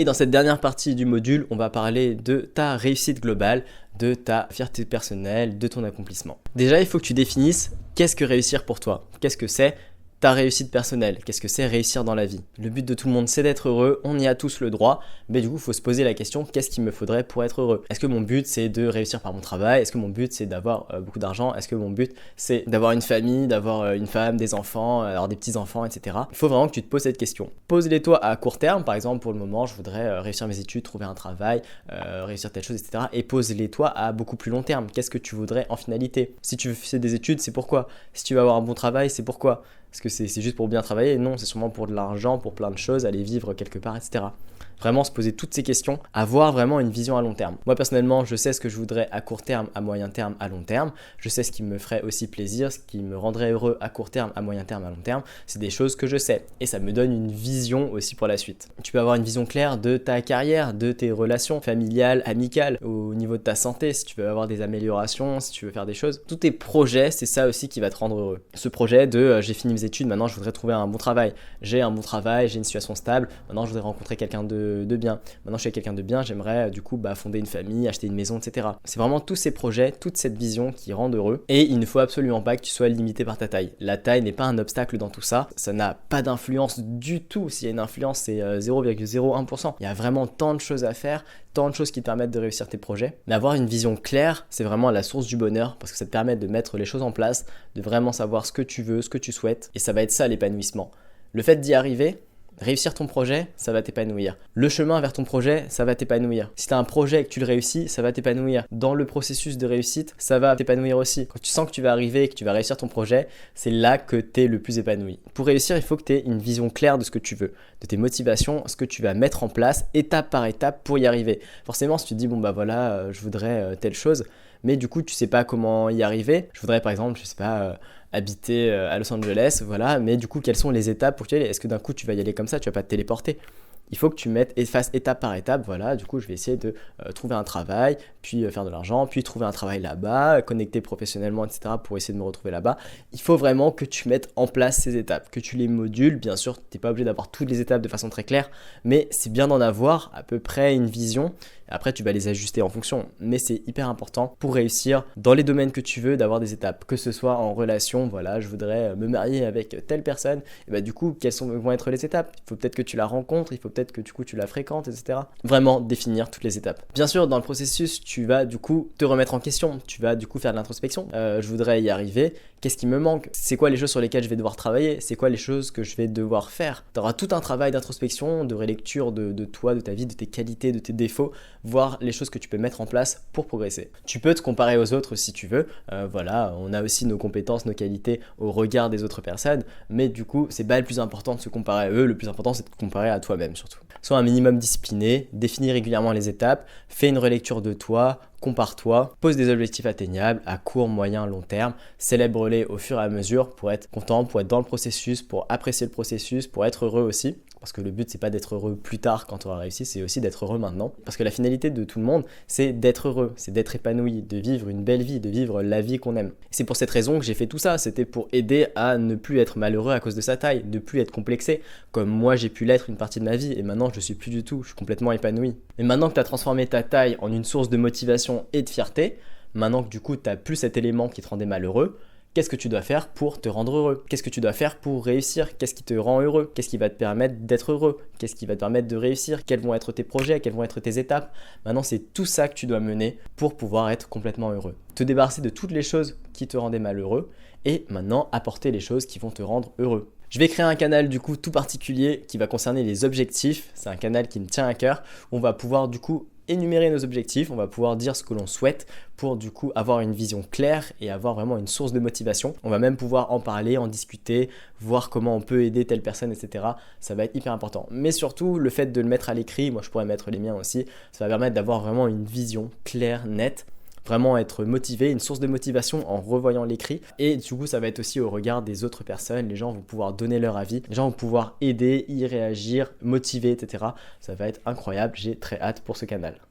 Et dans cette dernière partie du module, on va parler de ta réussite globale, de ta fierté personnelle, de ton accomplissement. Déjà, il faut que tu définisses qu'est-ce que réussir pour toi. Qu'est-ce que c'est ta réussite personnelle? Qu'est-ce que c'est réussir dans la vie? Le but de tout le monde, c'est d'être heureux, on y a tous le droit, mais du coup, il faut se poser la question, qu'est-ce qu'il me faudrait pour être heureux? Est-ce que mon but, c'est de réussir par mon travail? Est-ce que mon but, c'est d'avoir beaucoup d'argent? Est-ce que mon but, c'est d'avoir une famille, d'avoir une femme, des enfants, avoir des petits-enfants, etc. Il faut vraiment que tu te poses cette question. Pose-les toi à court terme, par exemple, pour le moment, je voudrais réussir mes études, trouver un travail, réussir telle chose, etc. Et pose-les toi à beaucoup plus long terme. Qu'est-ce que tu voudrais en finalité? Si tu fais des études, c'est pourquoi? Si tu veux avoir un bon travail, c'est pourquoi? Est-ce que c'est juste pour bien travailler? Non, c'est sûrement pour de l'argent, pour plein de choses, aller vivre quelque part, etc. Vraiment se poser toutes ces questions, avoir vraiment une vision à long terme. Moi personnellement, je sais ce que je voudrais à court terme, à moyen terme, à long terme. Je sais ce qui me ferait aussi plaisir, ce qui me rendrait heureux à court terme, à moyen terme, à long terme. C'est des choses que je sais et ça me donne une vision aussi pour la suite. Tu peux avoir une vision claire de ta carrière, de tes relations familiales, amicales, au niveau de ta santé, si tu veux avoir des améliorations, si tu veux faire des choses. Tous tes projets, c'est ça aussi qui va te rendre heureux. Ce projet de j'ai fini mes études, maintenant je voudrais trouver un bon travail. J'ai un bon travail, j'ai une situation stable, maintenant je voudrais rencontrer quelqu'un de bien. Maintenant je suis quelqu'un de bien, j'aimerais du coup fonder une famille, acheter une maison, etc. C'est vraiment tous ces projets, toute cette vision qui rendent heureux. Et il ne faut absolument pas que tu sois limité par ta taille. La taille n'est pas un obstacle dans tout ça. Ça n'a pas d'influence du tout. S'il y a une influence, c'est 0,01%. Il y a vraiment tant de choses à faire, tant de choses qui te permettent de réussir tes projets. Mais avoir une vision claire, c'est vraiment la source du bonheur parce que ça te permet de mettre les choses en place, de vraiment savoir ce que tu veux, ce que tu souhaites. Et ça va être ça l'épanouissement. Le fait d'y arriver, réussir ton projet, ça va t'épanouir. Le chemin vers ton projet, ça va t'épanouir. Si tu as un projet et que tu le réussis, ça va t'épanouir. Dans le processus de réussite, ça va t'épanouir aussi. Quand tu sens que tu vas arriver et que tu vas réussir ton projet, c'est là que tu es le plus épanoui. Pour réussir, il faut que tu aies une vision claire de ce que tu veux, de tes motivations, ce que tu vas mettre en place étape par étape pour y arriver. Forcément, si tu te dis, je voudrais telle chose, mais du coup, tu sais pas comment y arriver. Je voudrais par exemple, habiter à Los Angeles, voilà, mais du coup, quelles sont les étapes pour y aller? Est-ce que d'un coup, tu vas y aller comme ça, tu vas pas te téléporter? Il faut que tu fasses étape par étape, voilà, du coup je vais essayer de trouver un travail, puis faire de l'argent, puis trouver un travail là-bas, connecter professionnellement, etc. pour essayer de me retrouver là-bas. Il faut vraiment que tu mettes en place ces étapes, que tu les modules. Bien sûr, tu n'es pas obligé d'avoir toutes les étapes de façon très claire, mais c'est bien d'en avoir à peu près une vision. Après, tu vas les ajuster en fonction, mais c'est hyper important pour réussir dans les domaines que tu veux d'avoir des étapes, que ce soit en relation, voilà, je voudrais me marier avec telle personne, et du coup, vont être les étapes? Il faut peut-être que tu la rencontres, il faut peut-être que du coup tu la fréquentes, etc. Vraiment définir toutes les étapes. Bien sûr, dans le processus, tu vas du coup te remettre en question, tu vas du coup faire de l'introspection. Je voudrais y arriver, qu'est-ce qui me manque? C'est quoi les choses sur lesquelles je vais devoir travailler? C'est quoi les choses que je vais devoir faire? Tu auras tout un travail d'introspection, de relecture de toi, de ta vie, de tes qualités, de tes défauts, voir les choses que tu peux mettre en place pour progresser. Tu peux te comparer aux autres si tu veux, voilà, on a aussi nos compétences, nos qualités au regard des autres personnes, mais du coup, c'est pas le plus important de se comparer à eux, le plus important c'est de te comparer à toi-même surtout. Sois un minimum discipliné, définis régulièrement les étapes, fais une relecture de toi, compare-toi, pose des objectifs atteignables à court, moyen, long terme, célèbre-les au fur et à mesure pour être content, pour être dans le processus, pour apprécier le processus, pour être heureux aussi. Parce que le but, c'est pas d'être heureux plus tard quand tu auras réussi, c'est aussi d'être heureux maintenant. Parce que la finalité de tout le monde, c'est d'être heureux, c'est d'être épanoui, de vivre une belle vie, de vivre la vie qu'on aime. C'est pour cette raison que j'ai fait tout ça, c'était pour aider à ne plus être malheureux à cause de sa taille, ne plus être complexé, comme moi j'ai pu l'être une partie de ma vie, et maintenant je ne suis plus du tout, je suis complètement épanoui. Et maintenant que tu as transformé ta taille en une source de motivation et de fierté, maintenant que du coup tu n'as plus cet élément qui te rendait malheureux, qu'est-ce que tu dois faire pour te rendre heureux? Qu'est-ce que tu dois faire pour réussir? Qu'est-ce qui te rend heureux? Qu'est-ce qui va te permettre d'être heureux? Qu'est-ce qui va te permettre de réussir? Quels vont être tes projets? Quelles vont être tes étapes? Maintenant, c'est tout ça que tu dois mener pour pouvoir être complètement heureux. Te débarrasser de toutes les choses qui te rendaient malheureux et maintenant apporter les choses qui vont te rendre heureux. Je vais créer un canal du coup tout particulier qui va concerner les objectifs. C'est un canal qui me tient à cœur. On va pouvoir du coup énumérer nos objectifs, on va pouvoir dire ce que l'on souhaite pour du coup avoir une vision claire et avoir vraiment une source de motivation. On va même pouvoir en parler, en discuter, voir comment on peut aider telle personne, etc. Ça va être hyper important. Mais surtout, le fait de le mettre à l'écrit, moi je pourrais mettre les miens aussi, ça va permettre d'avoir vraiment une vision claire, nette, vraiment être motivé, une source de motivation en revoyant l'écrit. Et du coup, ça va être aussi au regard des autres personnes. Les gens vont pouvoir donner leur avis, les gens vont pouvoir aider, y réagir, motiver, etc. Ça va être incroyable. J'ai très hâte pour ce canal.